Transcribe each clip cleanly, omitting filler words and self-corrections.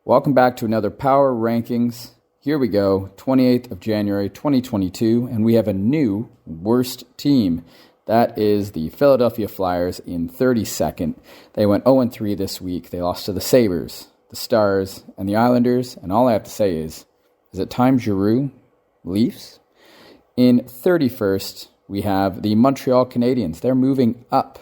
Welcome back to another Power Rankings. Here we go, 28th of January, 2022, and we have a new worst team. That is the Philadelphia Flyers in 32nd. They went 0-3 this week. They lost to the Sabres, the Stars, and the Islanders, and all I have to say is it time Giroux leaves? In 31st, we have the Montreal Canadiens. They're moving up,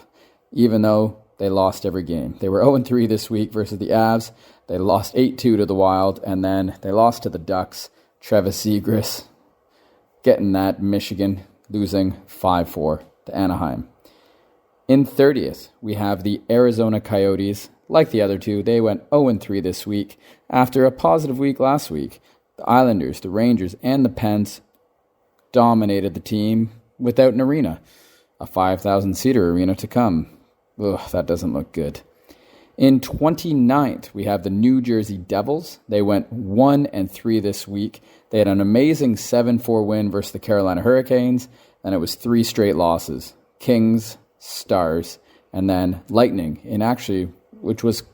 even though they lost every game. They were 0-3 this week versus the Avs. They lost 8-2 to the Wild, and then they lost to the Ducks. Travis Zegras getting that. Michigan losing 5-4 to Anaheim. In 30th, we have the Arizona Coyotes. Like the other two, they went 0-3 this week after a positive week last week. The Islanders, the Rangers, and the Pens dominated the team without an arena. A 5,000-seater arena to come. Ugh, that doesn't look good. In 29th, we have the New Jersey Devils. They went 1-3 this week. They had an amazing 7-4 win versus the Carolina Hurricanes, and it was 3 straight losses. Kings, Stars, and then Lightning, which was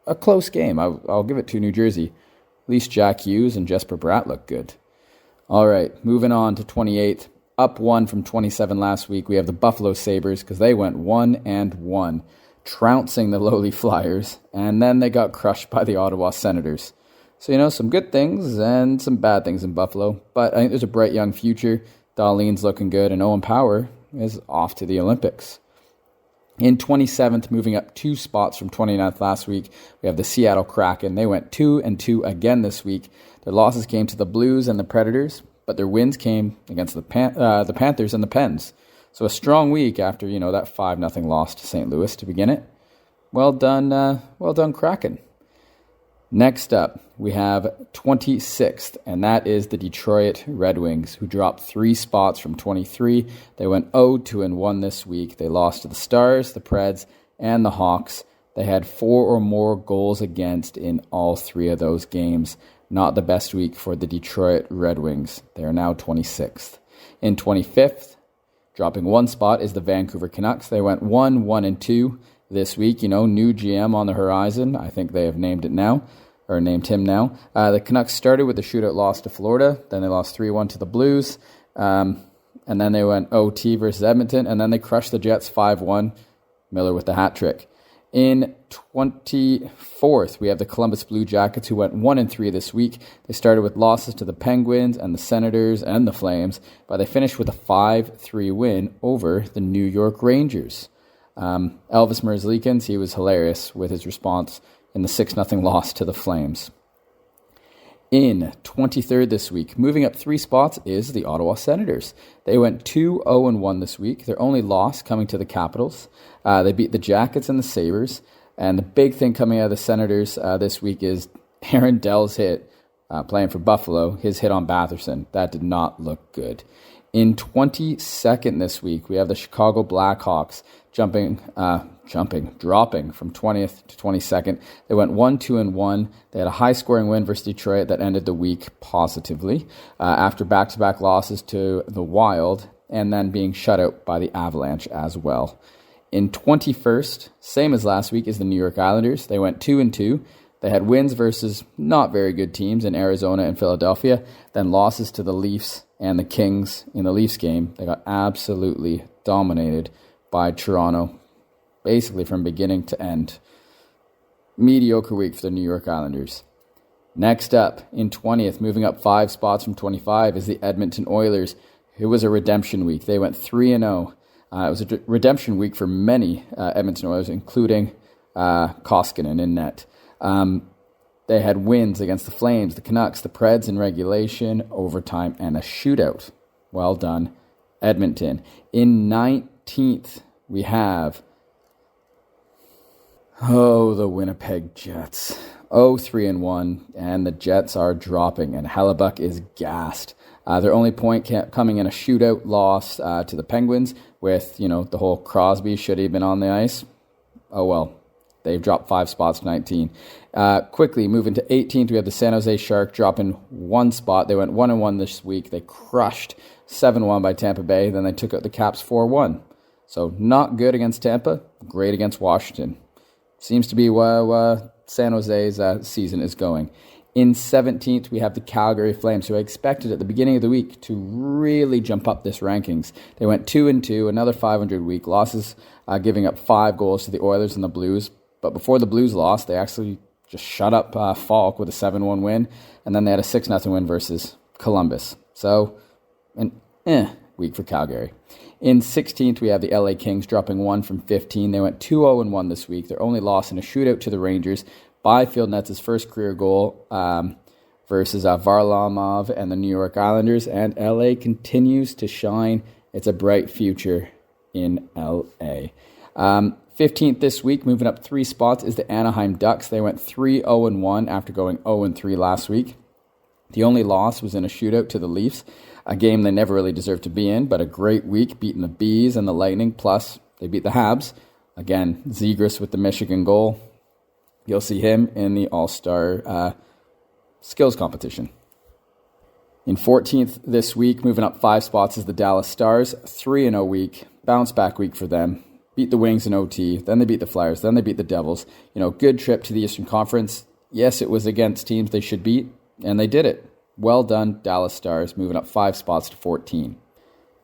a close game. I'll give it to New Jersey. At least Jack Hughes and Jesper Bratt look good. All right, moving on to 28th. Up 1 from 27 last week, we have the Buffalo Sabres because they went 1-1. Trouncing the lowly Flyers, and then they got crushed by the Ottawa Senators. So, some good things and some bad things in Buffalo, but I think there's a bright young future. Dahlin's looking good, and Owen Power is off to the Olympics. In 27th, moving up 2 spots from 29th last week, we have the Seattle Kraken. They went 2-2 again this week. Their losses came to the Blues and the Predators, but their wins came against the Panthers and the Pens. So a strong week after, that 5-0 loss to St. Louis to begin it. Well done, Kraken. Next up, we have 26th, and that is the Detroit Red Wings, who dropped 3 spots from 23. They went 0-1 this week. They lost to the Stars, the Preds, and the Hawks. They had 4 or more goals against in all 3 of those games. Not the best week for the Detroit Red Wings. They are now 26th. In 25th, dropping 1 spot, is the Vancouver Canucks. They went 1-2 this week. New GM on the horizon. I think they have named him now. The Canucks started with a shootout loss to Florida. Then they lost 3-1 to the Blues. And then they went OT versus Edmonton. And then they crushed the Jets 5-1. Miller with the hat trick. In 24th, we have the Columbus Blue Jackets, who went 1-3 this week. They started with losses to the Penguins and the Senators and the Flames, but they finished with a 5-3 win over the New York Rangers. Elvis Merzlikins, he was hilarious with his response in the 6-0 loss to the Flames. In 23rd this week, moving up 3 spots, is the Ottawa Senators. They went 2-0-1 this week. Their only loss coming to the Capitals. They beat the Jackets and the Sabres. And the big thing coming out of the Senators this week is Aaron Dell's hit, playing for Buffalo, his hit on Batherson. That did not look good. In 22nd this week, we have the Chicago Blackhawks dropping from 20th to 22nd. They went 1-2-1. They had a high-scoring win versus Detroit that ended the week positively after back-to-back losses to the Wild and then being shut out by the Avalanche as well. In 21st, same as last week, is the New York Islanders. They went 2-2. They had wins versus not very good teams in Arizona and Philadelphia, then losses to the Leafs and the Kings in the Leafs game. They got absolutely dominated by Toronto, basically from beginning to end. Mediocre week for the New York Islanders. Next up, in 20th, moving up 5 spots from 25, is the Edmonton Oilers. It was a redemption week. They went 3-0. It was a redemption week for many Edmonton Oilers, including Koskinen in net. They had wins against the Flames, the Canucks, the Preds in regulation, overtime, and a shootout. Well done, Edmonton. In 19th, we have the Winnipeg Jets. 3-1, and the Jets are dropping, and Hellebuck is gassed. Their only point coming in a shootout loss to the Penguins with, the whole Crosby, should he have been on the ice? Oh well, they've dropped 5 spots to 19. Quickly, moving to 18th, we have the San Jose Sharks dropping 1 spot. They went 1-1 this week. They crushed 7-1 by Tampa Bay. Then they took out the Caps 4-1. So not good against Tampa, great against Washington. seems to be where San Jose's season is going. In 17th, we have the Calgary Flames, who I expected at the beginning of the week to really jump up this rankings. They went 2-2, another 500 week losses, giving up 5 goals to the Oilers and the Blues. But before the Blues lost, they actually just shut up Falk with a 7-1 win, and then they had a 6-0 win versus Columbus. So, an week for Calgary. In 16th, we have the LA Kings dropping 1 from 15. They went 2-0-1 this week. Their only loss in a shootout to the Rangers by Field Nets' first career goal versus Varlamov and the New York Islanders. And LA continues to shine. It's a bright future in LA. 15th this week, moving up 3 spots, is the Anaheim Ducks. They went 3-0-1 after going 0-3 last week. The only loss was in a shootout to the Leafs, a game they never really deserved to be in, but a great week beating the Bees and the Lightning, plus they beat the Habs. Again, Zegras with the Michigan goal. You'll see him in the All-Star skills competition. In 14th this week, moving up 5 spots, is the Dallas Stars. 3-0 week, bounce back week for them. Beat the Wings in OT, then they beat the Flyers, then they beat the Devils. Good trip to the Eastern Conference. Yes, it was against teams they should beat, and they did it. Well done, Dallas Stars, moving up 5 spots to 14.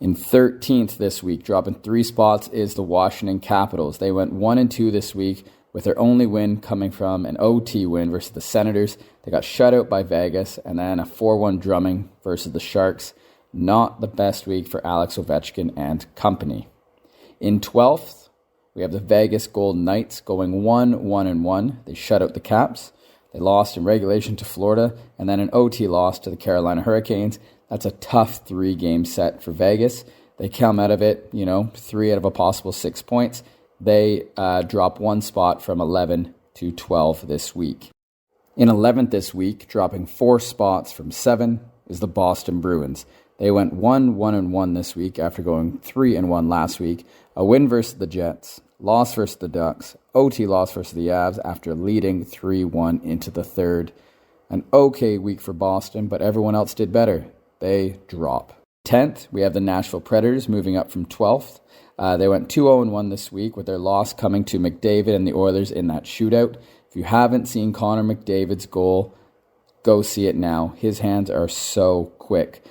In 13th this week, dropping 3 spots, is the Washington Capitals. They went 1-2 this week, with their only win coming from an OT win versus the Senators. They got shut out by Vegas, and then a 4-1 drumming versus the Sharks. Not the best week for Alex Ovechkin and company. In 12th, we have the Vegas Golden Knights going 1-1-1. They shut out the Caps. They lost in regulation to Florida, and then an OT loss to the Carolina Hurricanes. That's a tough 3-game set for Vegas. They come out of it, 3 out of a possible 6 points. They drop 1 spot from 11 to 12 this week. In 11th this week, dropping 4 spots from 7, is the Boston Bruins. They went 1-1-1 this week after going 3-1 last week. A win versus the Jets, loss versus the Ducks, OT loss versus the Avs after leading 3-1 into the third. An okay week for Boston, but everyone else did better. They drop. 10th, we have the Nashville Predators moving up from 12th. They went 2-0-1 this week with their loss coming to McDavid and the Oilers in that shootout. If you haven't seen Connor McDavid's goal, go see it now. His hands are so quick.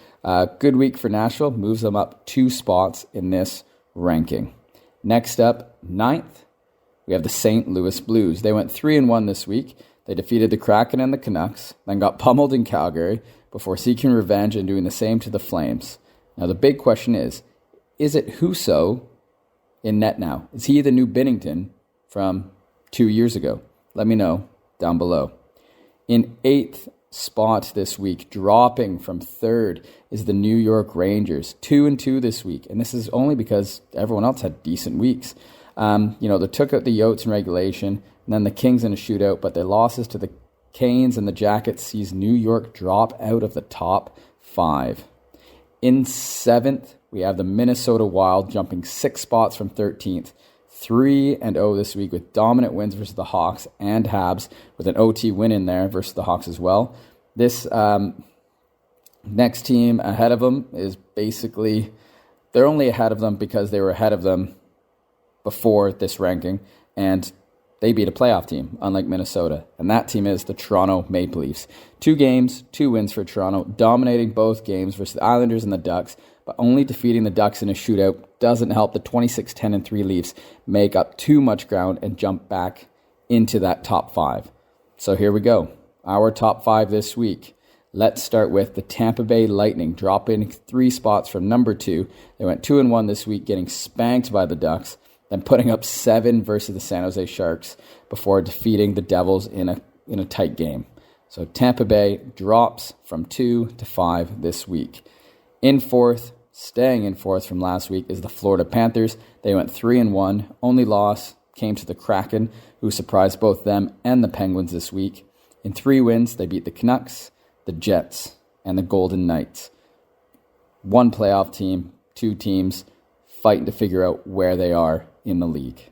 Good week for Nashville, moves them up 2 spots in this ranking. Next up, 9th, we have the St. Louis Blues. They went 3-1 this week. They defeated the Kraken and the Canucks, then got pummeled in Calgary before seeking revenge and doing the same to the Flames. Now the big question is it Husso in net now? Is he the new Binnington from 2 years ago? Let me know down below. In 8th spot this week, dropping from 3rd, is the New York Rangers. 2-2 this week, and this is only because everyone else had decent weeks. They took out the Yotes in regulation, and then the Kings in a shootout, but their losses to the Canes and the Jackets sees New York drop out of the top 5. In 7th, we have the Minnesota Wild jumping 6 spots from 13th. 3-0 this week with dominant wins versus the Hawks and Habs, with an OT win in there versus the Hawks as well. This next team ahead of them is basically, they're only ahead of them because they were ahead of them before this ranking, and they beat a playoff team, unlike Minnesota. And that team is the Toronto Maple Leafs. 2 games, 2 wins for Toronto, dominating both games versus the Islanders and the Ducks, but only defeating the Ducks in a shootout doesn't help the 26-10-3 Leafs make up too much ground and jump back into that top 5. So here we go. Our top 5 this week. Let's start with the Tampa Bay Lightning, dropping 3 spots from number 2. They went 2-1 this week, getting spanked by the Ducks, then putting up 7 versus the San Jose Sharks before defeating the Devils in a tight game. So Tampa Bay drops from 2 to 5 this week. In 4th, staying in 4th from last week, is the Florida Panthers. They went 3-1. Only loss came to the Kraken, who surprised both them and the Penguins this week. In 3 wins, they beat the Canucks, the Jets, and the Golden Knights. 1 playoff team, 2 teams fighting to figure out where they are in the league.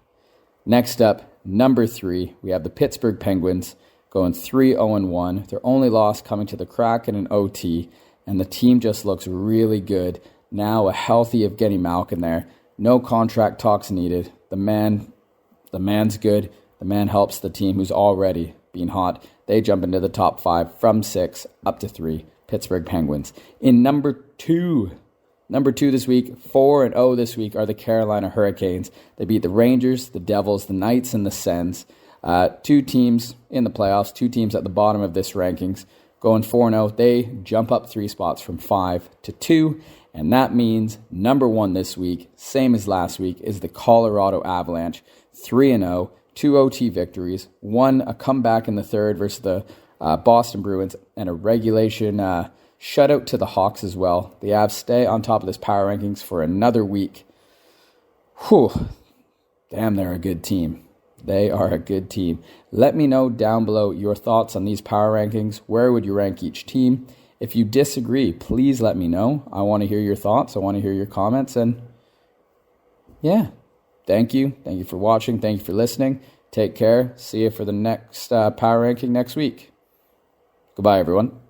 Next up, number 3, we have the Pittsburgh Penguins going 3-0-1. Their only loss coming to the Kraken in OT, and the team just looks really good. Now a healthy Evgeny Malkin there. No contract talks needed. The man's good. The The man helps the team who's already been hot. They jump into the top 5 from 6 up to 3. Pittsburgh Penguins. In number 2 this week, 4-0 this week, are the Carolina Hurricanes. They beat the Rangers, the Devils, the Knights, and the Sens. 2 teams in the playoffs, 2 teams at the bottom of this rankings. Going 4-0, they jump up 3 spots from 5 to 2. And that means number 1 this week, same as last week, is the Colorado Avalanche. 3-0, 2 OT victories, 1 a comeback in the third versus the Boston Bruins, and a regulation shutout to the Hawks as well. The Avs stay on top of this power rankings for another week. Whew. Damn, they're a good team. They are a good team. Let me know down below your thoughts on these power rankings. Where would you rank each team? If you disagree, please let me know. I want to hear your thoughts. I want to hear your comments. And yeah, thank you. Thank you for watching. Thank you for listening. Take care. See you for the next power ranking next week. Goodbye, everyone.